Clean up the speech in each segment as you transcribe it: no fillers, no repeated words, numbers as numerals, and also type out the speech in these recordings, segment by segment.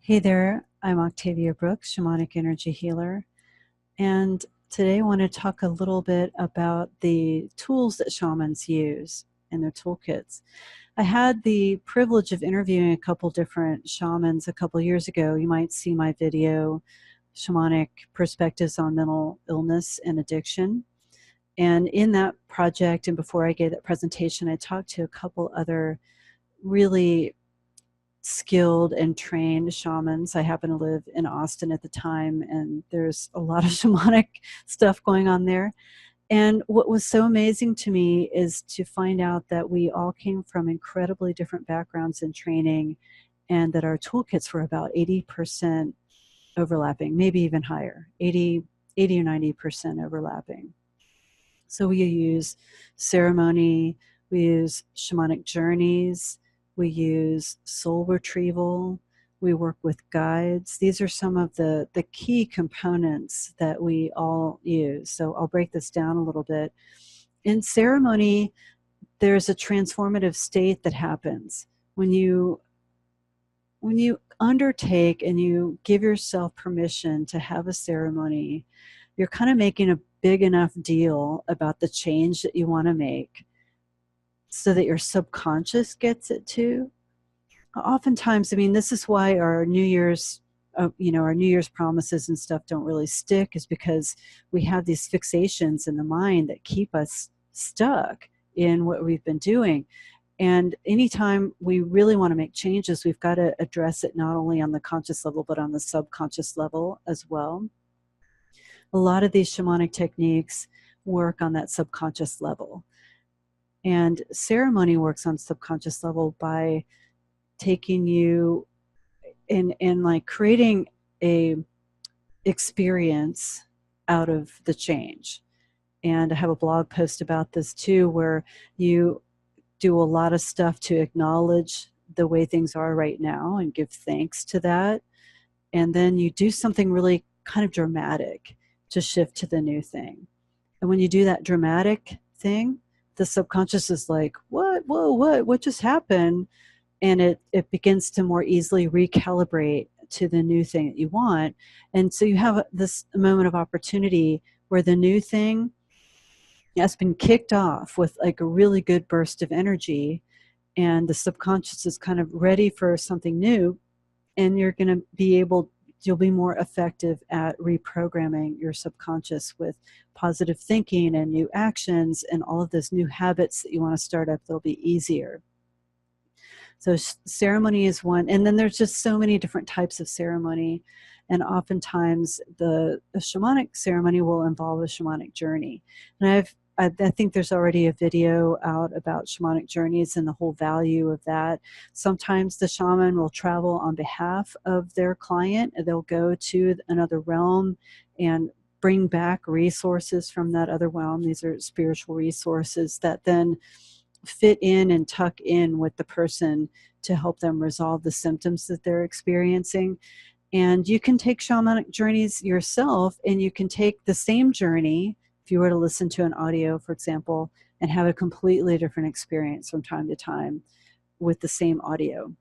Hey there, I'm Octavia Brooks, Shamanic Energy Healer, and today I want to talk a little bit about the tools that shamans use in their toolkits. I had the privilege of interviewing a couple different shamans a couple years ago. You might see my video, Shamanic Perspectives on Mental Illness and Addiction. And in that project, and before I gave that presentation, I talked to a couple other really skilled and trained shamans. I happen to live in Austin at the time, and there's a lot of shamanic stuff going on there. And what was so amazing to me is to find out that we all came from incredibly different backgrounds and training, and that our toolkits were about 80% overlapping, maybe even higher, 80 or 90% overlapping. So we use ceremony, we use shamanic journeys, we use soul retrieval, we work with guides. These are some of the key components that we all use. So I'll break this down a little bit. In ceremony, there's a transformative state that happens when you undertake and you give yourself permission to have a ceremony. You're kind of making a big enough deal about the change that you want to make so that your subconscious gets it too. Oftentimes, I mean, this is why our New Year's, our New Year's promises and stuff don't really stick, is because we have these fixations in the mind that keep us stuck in what we've been doing. And anytime we really want to make changes, we've got to address it not only on the conscious level, but on the subconscious level as well. A lot of these shamanic techniques work on that subconscious level. And ceremony works on subconscious level by taking you in like creating a experience out of the change. And I have a blog post about this too, where you do a lot of stuff to acknowledge the way things are right now and give thanks to that. And then you do something really kind of dramatic to shift to the new thing. And when you do that dramatic thing, the subconscious is like, what, whoa, what just happened? And it begins to more easily recalibrate to the new thing that you want. And so you have this moment of opportunity where the new thing has been kicked off with like a really good burst of energy, and the subconscious is kind of ready for something new, and you'll be more effective at reprogramming your subconscious with positive thinking and new actions and all of those new habits that you want to start up. They'll be easier. So ceremony is one, and then there's just so many different types of ceremony, and oftentimes the shamanic ceremony will involve a shamanic journey. And I think there's already a video out about shamanic journeys and the whole value of that. Sometimes the shaman will travel on behalf of their client. They'll go to another realm and bring back resources from that other realm. These are spiritual resources that then fit in and tuck in with the person to help them resolve the symptoms that they're experiencing. And you can take shamanic journeys yourself, and you can take the same journey, if you were to listen to an audio, for example, and have a completely different experience from time to time with the same audio.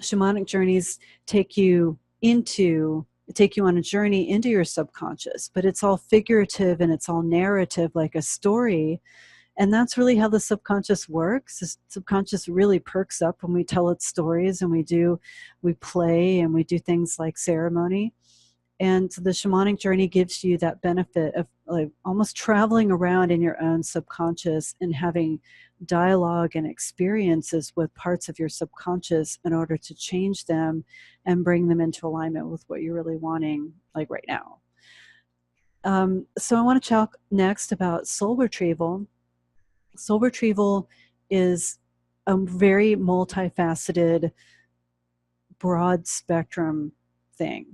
Shamanic journeys take you on a journey into your subconscious, but it's all figurative and it's all narrative, like a story. And that's really how the subconscious works. The subconscious really perks up when we tell its stories, and we play and we do things like ceremony. And the shamanic journey gives you that benefit of like almost traveling around in your own subconscious and having dialogue and experiences with parts of your subconscious in order to change them and bring them into alignment with what you're really wanting, like right now. So I want to talk next about soul retrieval. Soul retrieval is a very multifaceted, broad spectrum thing.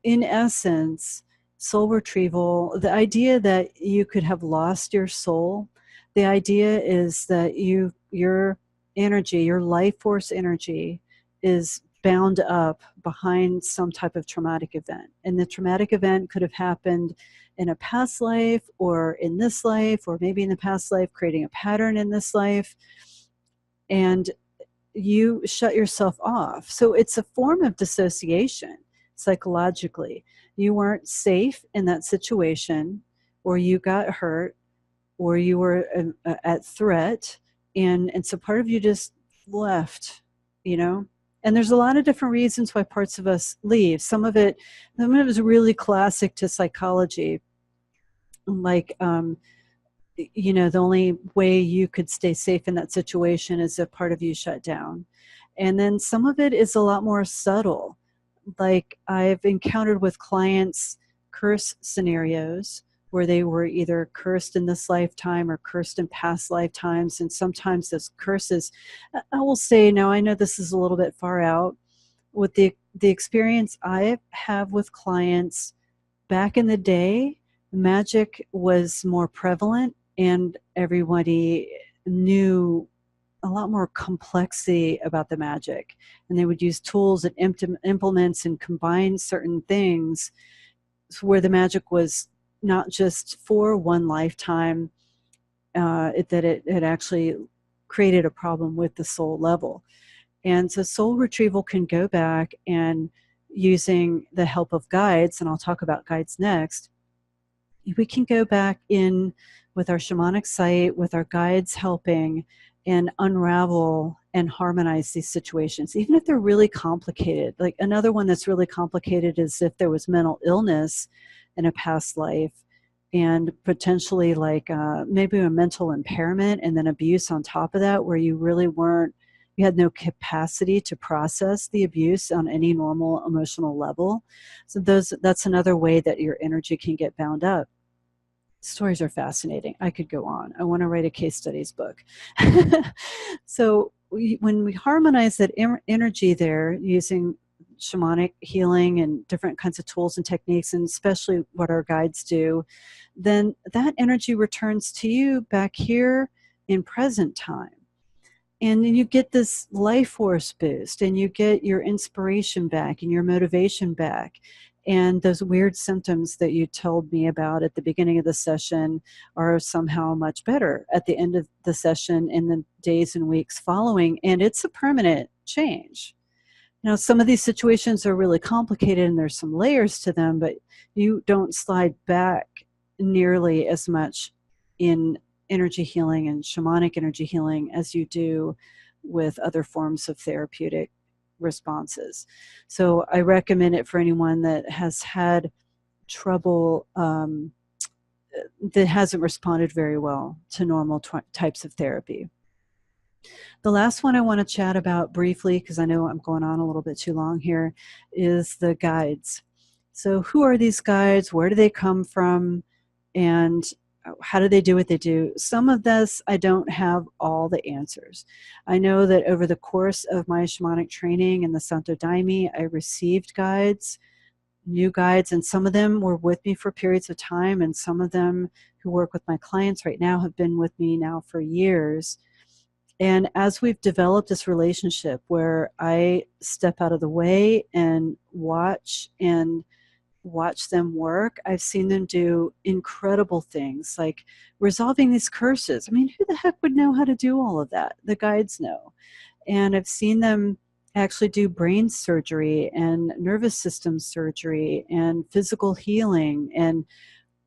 In essence, soul retrieval, the idea that you could have lost your soul, the idea is that your energy, your life force energy, is bound up behind some type of traumatic event. And the traumatic event could have happened in a past life or in this life, or maybe in the past life, creating a pattern in this life. And you shut yourself off. So it's a form of dissociation psychologically. You weren't safe in that situation, or you got hurt, or you were at threat, and so part of you just left, you know. And there's a lot of different reasons why parts of us leave. Some of it is really classic to psychology, like you know, the only way you could stay safe in that situation is if part of you shut down. And then some of it is a lot more subtle. Like I've encountered with clients curse scenarios where they were either cursed in this lifetime or cursed in past lifetimes. And sometimes those curses, I will say, now I know this is a little bit far out, with the experience I have with clients back in the day, magic was more prevalent and everybody knew a lot more complexity about the magic, and they would use tools and implements and combine certain things where the magic was not just for one lifetime, that it actually created a problem with the soul level. And so soul retrieval can go back, and using the help of guides, and I'll talk about guides next, we can go back in with our shamanic sight, with our guides helping, and unravel and harmonize these situations, even if they're really complicated. Like another one that's really complicated is if there was mental illness in a past life, and potentially like maybe a mental impairment and then abuse on top of that, where you really weren't, you had no capacity to process the abuse on any normal emotional level. So that's another way that your energy can get bound up. Stories are fascinating. I could go on. I want to write a case studies book. So when we harmonize that energy there using shamanic healing and different kinds of tools and techniques, and especially what our guides do, then that energy returns to you back here in present time. And then you get this life force boost, and you get your inspiration back and your motivation back. And those weird symptoms that you told me about at the beginning of the session are somehow much better at the end of the session in the days and weeks following. And it's a permanent change. Now, some of these situations are really complicated and there's some layers to them, but you don't slide back nearly as much in energy healing and shamanic energy healing as you do with other forms of therapeutic responses. So I recommend it for anyone that has had trouble, that hasn't responded very well to normal types of therapy. The last one I want to chat about briefly, because I know I'm going on a little bit too long here, is the guides. So who are these guides? Where do they come from? And how do they do what they do? Some of this, I don't have all the answers. I know that over the course of my shamanic training in the Santo Daime, I received guides, new guides, and some of them were with me for periods of time, and some of them who work with my clients right now have been with me now for years. And as we've developed this relationship where I step out of the way and watch them work, I've seen them do incredible things like resolving these curses. I mean, who the heck would know how to do all of that? The guides know. And I've seen them actually do brain surgery and nervous system surgery and physical healing and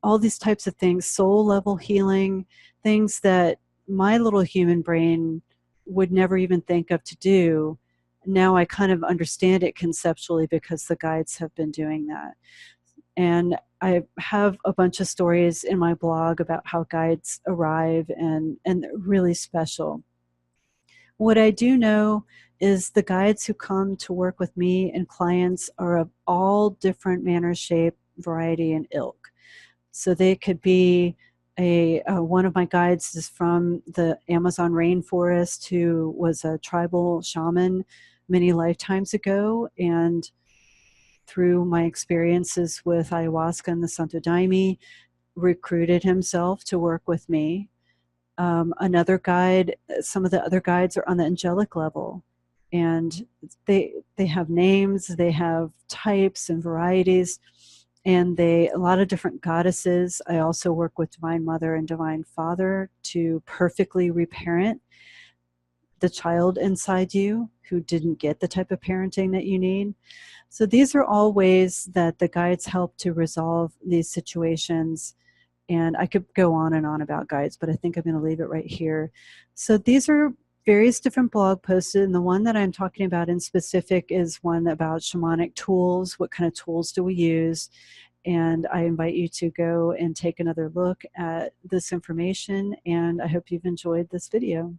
all these types of things, soul level healing, things that my little human brain would never even think of to do. Now I kind of understand it conceptually because the guides have been doing that. And I have a bunch of stories in my blog about how guides arrive, and they're really special. What I do know is the guides who come to work with me and clients are of all different manner, shape, variety, and ilk. So they could be one of my guides is from the Amazon rainforest, who was a tribal shaman many lifetimes ago, and through my experiences with ayahuasca and the Santo Daime, recruited himself to work with me. Another guide, some of the other guides are on the angelic level, and they have names, they have types and varieties, and a lot of different goddesses. I also work with Divine Mother and Divine Father to perfectly reparent the child inside you who didn't get the type of parenting that you need. So these are all ways that the guides help to resolve these situations. And I could go on and on about guides, but I think I'm going to leave it right here. So these are various different blog posts, and the one that I'm talking about in specific is one about shamanic tools. What kind of tools do we use? And I invite you to go and take another look at this information, and I hope you've enjoyed this video.